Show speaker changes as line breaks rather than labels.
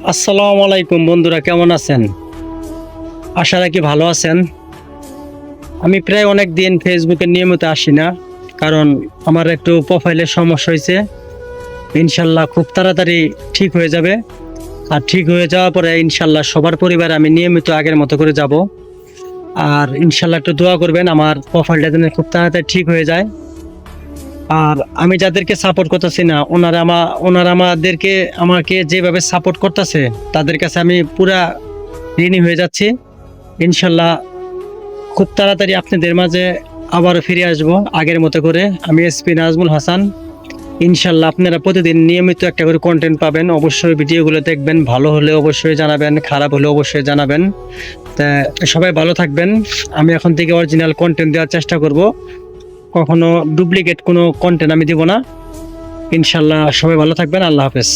আসসালামু আলাইকুম বন্ধুরা, কেমন আছেন? আশা রাখি ভালো আছেন। আমি প্রায় অনেক দিন ফেসবুকে নিয়মিত আসি না, কারণ আমার একটু প্রোফাইলের সমস্যা হয়েছে। ইনশাল্লাহ খুব তাড়াতাড়ি ঠিক হয়ে যাবে। আর ঠিক হয়ে যাওয়ার পরে ইনশাল্লাহ সবার পরিবারে আমি নিয়মিত আগের মতো করে যাব। আর ইনশাল্লাহ একটু দোয়া করবেন আমার প্রোফাইলটা যেন খুব তাড়াতাড়ি ঠিক হয়ে যায়। আর আমি যাদেরকে সাপোর্ট করতেছি না, ওনারা আমাকে যেভাবে সাপোর্ট করতেছে, তাদের কাছে আমি পুরা ঋণী হয়ে যাচ্ছি। ইনশাল্লাহ খুব তাড়াতাড়ি আপনাদের মাঝে আবারও ফিরে আসব আগের মতো করে। আমি এসপি নাজমুল হাসান। ইনশাল্লাহ আপনারা প্রতিদিন নিয়মিত একটা করে কন্টেন্ট পাবেন। অবশ্যই ভিডিওগুলো দেখবেন, ভালো হলে অবশ্যই জানাবেন, খারাপ হলে অবশ্যই জানাবেন। তা সবাই ভালো থাকবেন। আমি এখন থেকে অরিজিনাল কন্টেন্ট দেওয়ার চেষ্টা করব, কখনো ডুপ্লিকেট কোনো কন্টেন্ট আমি দিব না। ইনশাল্লাহ সবাই ভালো থাকবেন। আল্লাহ হাফেজ।